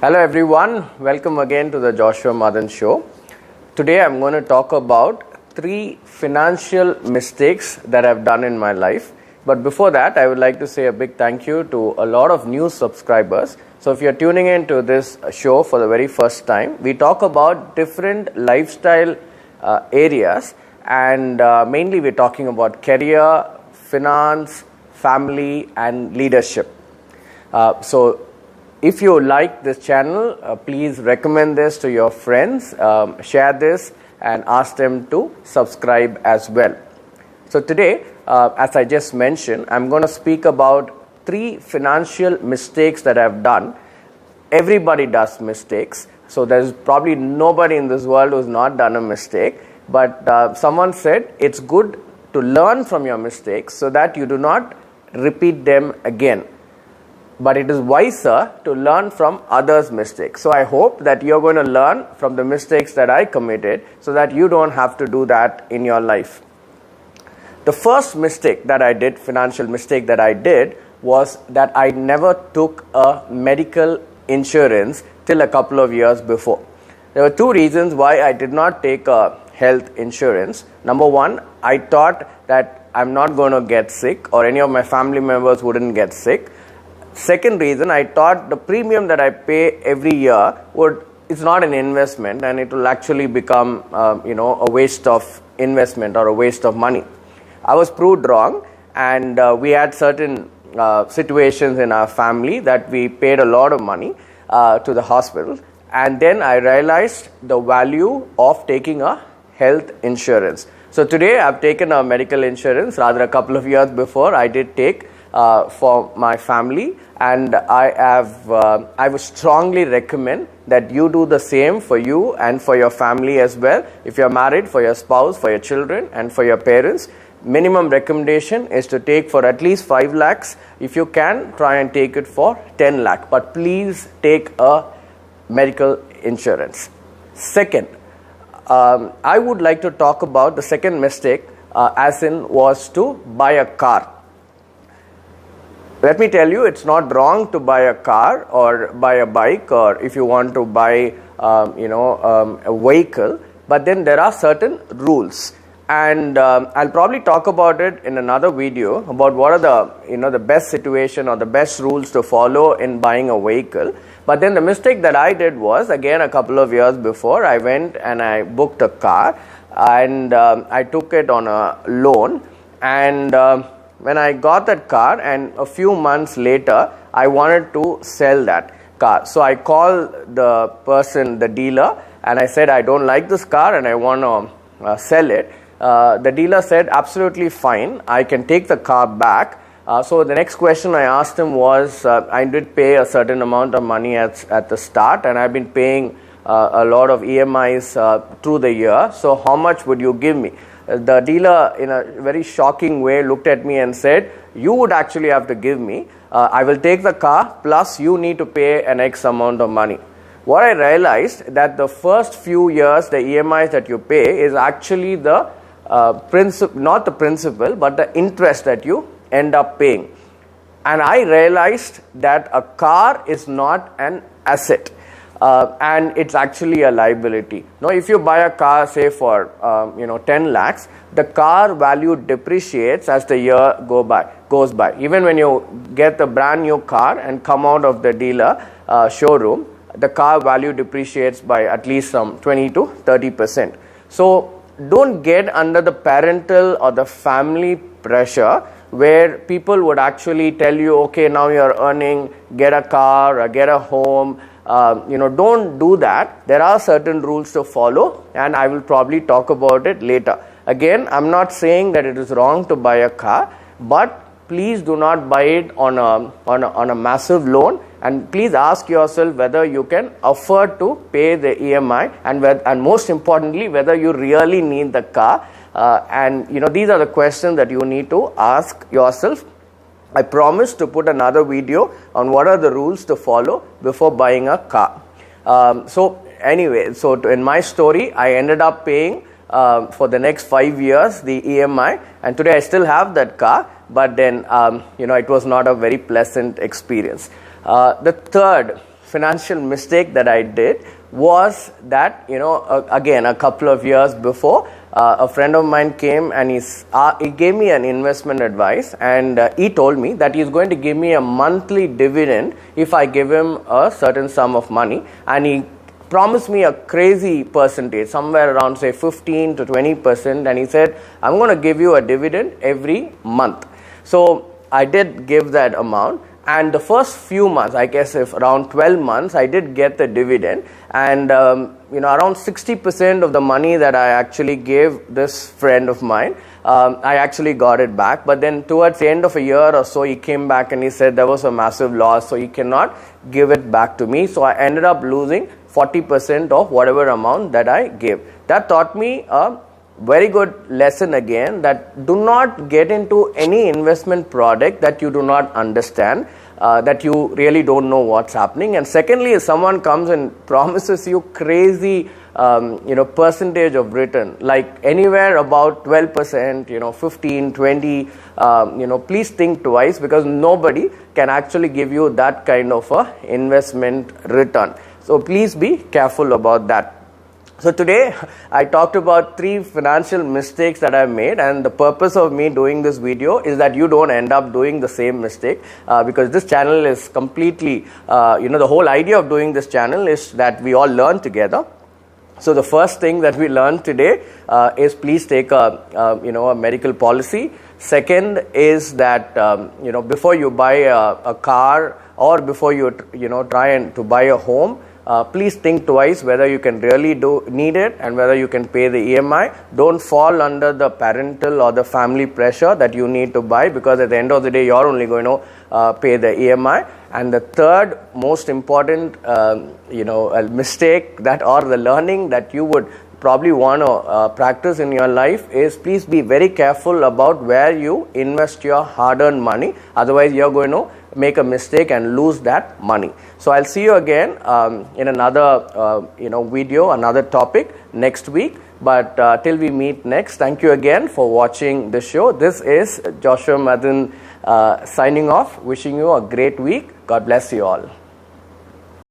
Hello everyone, welcome again to the Joshua Madan Show. Today I'm going to talk about 3 financial mistakes that I've done in my life. But before that, I would like to say a big thank you to a lot of new subscribers. So if you're tuning into this show for the very first time, we talk about different lifestyle areas, and mainly we're talking about career, finance, family and leadership. So if you like this channel, please recommend this to your friends, share this and ask them to subscribe as well. So today, as I just mentioned, I'm going to speak about 3 financial mistakes that I've done. Everybody does mistakes. So there's probably nobody in this world who's not done a mistake. But someone said it's good to learn from your mistakes so that you do not repeat them again. But it is wiser to learn from others' mistakes. So I hope that you're going to learn from the mistakes that I committed so that you don't have to do that in your life. The first mistake that I did, financial mistake that I did, was that I never took a medical insurance till a couple of years before. There were 2 reasons why I did not take a health insurance. Number 1, I thought that I'm not going to get sick or any of my family members wouldn't get sick. Second reason, I thought the premium that I pay every year it's not an investment and it will actually become a waste of investment or a waste of money. I was proved wrong, and we had certain situations in our family that we paid a lot of money to the hospital, and then I realized the value of taking a health insurance. So today I've taken a medical insurance. Rather, a couple of years before I did take for my family, and I would strongly recommend that you do the same for you and for your family as well. If you're married, for your spouse, for your children and for your parents, minimum recommendation is to take for at least 5 lakhs. If you can, try and take it for 10 lakh, but please take a medical insurance. Second, I would like to talk about the second mistake, was to buy a car. Let me tell you, it's not wrong to buy a car or buy a bike, or if you want to buy a vehicle, but then there are certain rules, and I'll probably talk about it in another video about what are the best situation or the best rules to follow in buying a vehicle. But then the mistake that I did was, again, a couple of years before, I went and I booked a car, and I took it on a loan, and when I got that car, and a few months later, I wanted to sell that car. So I called the person, the dealer, and I said, I don't like this car and I want to sell it. The dealer said, absolutely fine, I can take the car back. So the next question I asked him was, I did pay a certain amount of money at the start, and I've been paying a lot of EMIs through the year. So how much would you give me? The dealer, in a very shocking way, looked at me and said, you would actually have to give me, I will take the car, plus you need to pay an X amount of money. What I realized that the first few years, the EMIs that you pay is actually the not the principal, but the interest that you end up paying. And I realized that a car is not an asset. And it's actually a liability. Now, if you buy a car, say for 10 lakhs, the car value depreciates as the year goes by. Even when you get the brand new car and come out of the dealer showroom, the car value depreciates by at least some 20 to 30%. So don't get under the parental or the family pressure where people would actually tell you, okay, now you're earning, get a car or get a home. Don't do that. There are certain rules to follow, and I will probably talk about it later. Again, I'm not saying that it is wrong to buy a car, but please do not buy it on a massive loan, and please ask yourself whether you can afford to pay the EMI, and most importantly, whether you really need the car. These are the questions that you need to ask yourself. I promise to put another video on what are the rules to follow before buying a car. In my story, I ended up paying for the next 5 years the EMI, and today I still have that car, but then it was not a very pleasant experience. The third financial mistake that I did was that, again, a couple of years before, a friend of mine came and he gave me an investment advice, and he told me that he's going to give me a monthly dividend if I give him a certain sum of money, and he promised me a crazy percentage, somewhere around say 15 to 20%, and he said, I'm going to give you a dividend every month. So I did give that amount, and the first few months, I guess if around 12 months, I did get the dividend, and around 60% of the money that I actually gave this friend of mine, I actually got it back. But then towards the end of a year or so, he came back and he said there was a massive loss, so he cannot give it back to me. So I ended up losing 40% of whatever amount that I gave. That taught me a very good lesson again, that do not get into any investment product that you do not understand, that you really don't know what's happening. And secondly, if someone comes and promises you crazy percentage of return, like anywhere about 12%, 15, 20, please think twice, because nobody can actually give you that kind of a investment return. So please be careful about that. So today I talked about 3 financial mistakes that I've made, and the purpose of me doing this video is that you don't end up doing the same mistake, because this channel is completely, the whole idea of doing this channel is that we all learn together. So the first thing that we learned today is please take a medical policy. Second is that before you buy a car, or before you try and to buy a home, please think twice whether you can really need it and whether you can pay the EMI. Don't fall under the parental or the family pressure that you need to buy, because at the end of the day, you're only going to pay the EMI. And the third most important, mistake that, or the learning that you would probably want to practice in your life is, please be very careful about where you invest your hard-earned money. Otherwise, you're going to make a mistake and lose that money. So I'll see you again in another video, another topic next week. But till we meet next, thank you again for watching the show. This is Joshua Madan signing off, wishing you a great week. God bless you all.